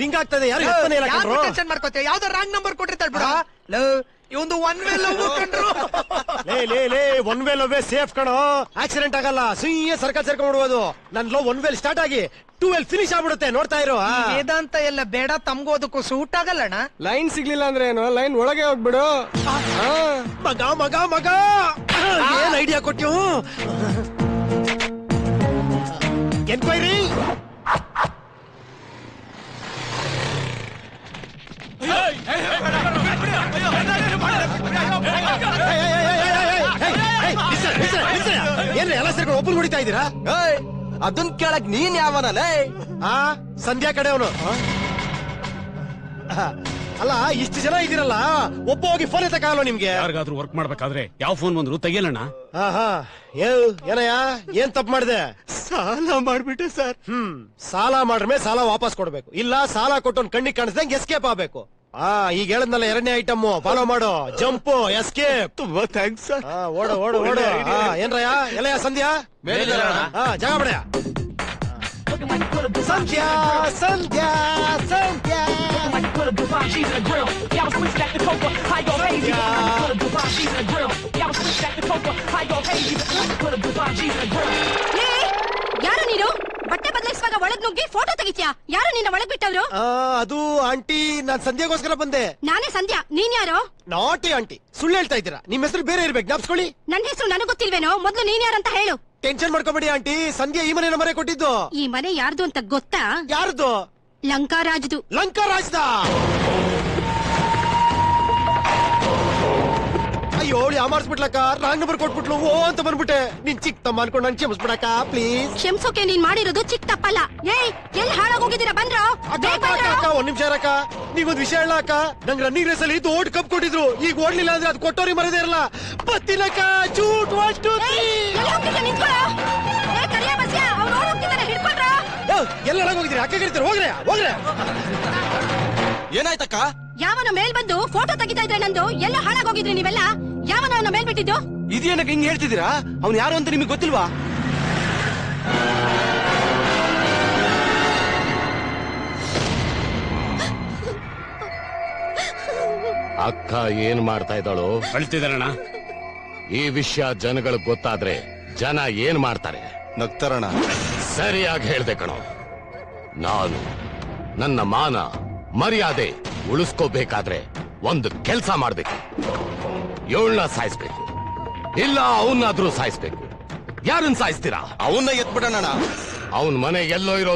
Ring ಆಗ್ತದೆ. ಯಾರು tension ಮಾಡ್ಕೋತೀಯ? ಯಾವ್ದೋ ರಾಂಗ್ ನಂಬರ್ ಕೊಟ್ಟಿರ್ತಾಳ ಬಿಡ. ಇವಂದು ಒನ್ ವೇ ಲವ್ ಕಂಡ್ರು. ಲೇ ಒನ್ ವೇ ಲವ್ ಸೇಫ್ ಕಣೋ, ಆಕ್ಸಿಡೆಂಟ್ ಆಗಲ್ಲ. ಸುಯ್ಯ ಸರ್ಕಲ್ ಸೇರ್ಕೊಂಡ್ಬಿಡ್ಬೋದು. ನನ್ ಲವ್ ಒನ್ ವೇಲ್ ಸ್ಟಾರ್ಟ್ ಆಗಿ 2 ವೇಲ್ ಫಿನಿಶ್ ಆಗ್ಬಿಡುತ್ತೆ. ನೋಡ್ತಾ ಇರೋ. ವೇದಾಂತ ಎಲ್ಲ ಬೇಡ, ತಮ್ಗೋದಕ್ಕೂ ಸೂಟ್ ಆಗಲ್ಲಣ್ಣ. ಲೈನ್ ಸಿಗ್ಲಿಲ್ಲ ಅಂದ್ರೆ ಏನು, ಲೈನ್ ಒಳಗೆ ಹೋಗ್ಬಿಡು. ಮಗ ಮಗ ಮಗ ಏನ್ ಐಡಿಯಾ ಕೊಟ್ಟಿ? ಎನ್ಕ್ವೈರಿ ಏನ್ರಿ ಎಲ್ಲ ಸೇರ್ಕೊಂಡು ಒಬ್ಬರು ಹೊಡಿತಾ ಇದ್ದೀರಾ? ಅದನ್ ಕೇಳಕ್ ನೀನ್ ಯಾವನಲ್ಲೇ? ಸಂಧ್ಯಾ ಕಡೆ ಅವನು. ಅಲ್ಲ, ಇಷ್ಟು ಜನ ಇದ್ದೀರಲ್ಲ, ಒಬ್ಬ ಹೋಗಿ ಫೋನ್ ಎತ್ತಕ್ಕಾಗಲ್ಲ ನಿಮ್ಗೆ? ಯಾರಿಗಾದ್ರೂ ವರ್ಕ್ ಮಾಡ್ಬೇಕಾದ್ರೆ ಯಾವ ಫೋನ್ ಬಂದ್ರು ತೆಗಿಯಲ್ಲಣ್ಣ. ಏನಯ್ಯ, ಏನ್ ತಪ್ಪು ಮಾಡಿದೆ? ಸಾಲ ಮಾಡ್ಬಿಟ್ಟೆ ಸರ್. ಸಾಲ ಮಾಡ್ರೆ ಸಾಲ ವಾಪಸ್ ಕೊಡ್ಬೇಕು, ಇಲ್ಲ ಸಾಲ ಕೊಟ್ಟೊಂದ್ ಕಣ್ಣಿಗೆ ಕಾಣಿಸ್ದಂಗೆ ಎಸ್ಕೇಪ್ ಆಗ್ಬೇಕು. ಈಗ ಹೇಳದ್ನಲ್ಲ, 2ನೇ ಐಟಮ್ ಫಾಲೋ ಮಾಡು. Jump, escape. ತುಂಬಾ ಥ್ಯಾಂಕ್ಸ್ ಸರ್. ಓಡು ಓಡು ಓಡು. ಏನ್ರಯ್ಯ ಎಲ್ಲಯ್ಯ? ಸಂಧ್ಯಾ ಜಾಗ ಬಿಡಯ್ಯ. ಸಂಧ್ಯಾ ಸಂಧ್ಯಾ ಸಂಧ್ಯಾ ಯಾರು ನೀನು? ಬಟ್ಟೆ ಬದಲಿಸುವಾಗ ಒಳಗ್ ನುಗ್ಗಿ ಫೋಟೋ ತೆಗಿತ್ಯಾ? ಯಾರು ನಿನ್ನ ಒಳಗ್ ಬಿಟ್ಟವ್ರು? ಅದು ಆಂಟಿ, ನಾನ್ ಸಂಧ್ಯಾಗೋಸ್ಕರ ಬಂದೆ. ನಾನೇ ಸಂಧ್ಯಾ. ನೀನ್ ಯಾರು? ನಾಟಿ ಆಂಟಿ, ಸುಳ್ಳು ಹೇಳ್ತಾ ಇದ್ದೀರಾ. ನಿಮ್ ಹೆಸರು ಬೇರೆ ಇರ್ಬೇಕು, ಜ್ಞಾಪಿಸ್ಕೊಳ್ಳಿ. ನನ್ ಹೆಸರು ನನಗ್ ಗೊತ್ತಿಲ್ವೇನೋ? ಮೊದ್ಲು ನೀನ್ ಯಾರಂತ ಹೇಳು. ಟೆನ್ಷನ್ ಮಾಡ್ಕೊಬೇಡಿ ಆಂಟಿ, ಸಂಧ್ಯಾ ಈ ಮನೆ ಮರೆ ಕೊಟ್ಟಿದ್ದು. ಈ ಮನೆ ಯಾರ್ದು ಅಂತ ಗೊತ್ತಾ? ಯಾರ್ದು? ಲಂಕಾರಾಜ್ದು. ಲಂಕಾರಾಜ್ದ? ಅಯ್ಯೋ, ಯಾಮಾರ್ಸ್ಬಿಟ್ಲಕ್ಕ, ರಾಂಗ್ ನಂಬರ್ ಕೊಟ್ಬಿಟ್ಲು. ಓ ಅಂತ ಬಂದ್ಬಿಟ್ಟೆ. ನೀನ್ ಚಿಕ್ಕ ತಮ್ಮ ಅನ್ಕೊಂಡು ನನ್ ಕ್ಷಮಿಸ್ಬಿಡಕ್ಕ ಪ್ಲೀಸ್. ಕ್ಷಮಿಸೋಕೆ ನೀನ್ ಮಾಡಿರೋದು ಚಿಕ್ಕ ತಪ್ಪಲ್ಲ. ಏಯ್, ಎಲ್ಲಿ ಹಾಳಾಗೋಗಿದ್ದೀರಾ? ಬಂದ್ರೋ? ಒಂದ್ ನಿಮಿಷ ಅಕ್ಕ, ನೀವೊಂದ್ ವಿಷಯ ಹೇಳ ಅಕ್ಕ. ನಂಗ್ ರನ್ನಿಂಗ್ ರೇಸ್ ಅಲ್ಲಿ ದೊಡ್ಡ ಕಪ್ ಕೊಟ್ಟಿದ್ರು. ಈಗ ಓಡ್ಲಿಲ್ಲ ಅಂದ್ರೆ ಅದು ಕೊಟ್ಟೋರಿ ಮರದೇ ಇರಲ್ಲ. ಬತ್ತಿನಕ್ಕ ಚೂಟ್ ವಾಟು. ಎಲ್ಲ ಹೋಗಿದ್ರಿ? ಅಕ್ಕ ಕರಿತಾರೆ, ಹೋಗ್ರೆ ಹೋಗ್ರೆ. ಏನಾಯ್ತಕ್ಕ? ಯಾವನ ಮೇಲ್ ಬಂದು ಫೋಟೋ ತೆಗಿತಾ ಇದ್ರೆ ನಂದು. ಎಲ್ಲ ಹಾಳಾಗೋಗಿದ್ರಿ ನೀವೆಲ್ಲ. ಯಾವನ ಅವನ ಮೇಲ್ ಬಿಟ್ಟಿದ್ದು? ಇದೇನಕ್ಕೆ ಹಿಂಗ್ ಹೇಳ್ತಿದ್ದೀರಾ? ಅವ್ನು ಯಾರು ಅಂತ ನಿಮಗೆ ಗೊತ್ತಿಲ್ವಾ? ಅಕ್ಕ ಏನ್ ಮಾಡ್ತಾ ಇದ್ದಾಳು? ಅಳ್ತಿದಾರಣ್ಣ. ಈ ವಿಷಯ ಜನಗಳಿಗೆ ಗೊತ್ತಾದ್ರೆ ಜನ ಏನ್ ಮಾಡ್ತಾರೆ? ನಗ್ತಾರಣ. ಸರಿಯಾಗಿ ಹೇಳ್ದೆ ಕಣೋ. ನಾನು ನನ್ನ ಮಾನ ಮರ್ಯಾದೆ ಉಳಿಸ್ಕೋಬೇಕಾದ್ರೆ ಒಂದು ಕೆಲಸ ಮಾಡ್ಬೇಕು. ಇವಳನ್ನ ಸಾಯಿಸ್ಬೇಕು, ಇಲ್ಲ ಅವನ್ನಾದ್ರೂ ಸಾಯಿಸ್ಬೇಕು. ಯಾರನ್ನ ಸಾಯಿಸ್ತೀರಾ? ಅವನ್ನ ಎತ್ಬಿಡೋಣ. ಅವನ್ ಮನೆ ಎಲ್ಲೋ ಇರೋ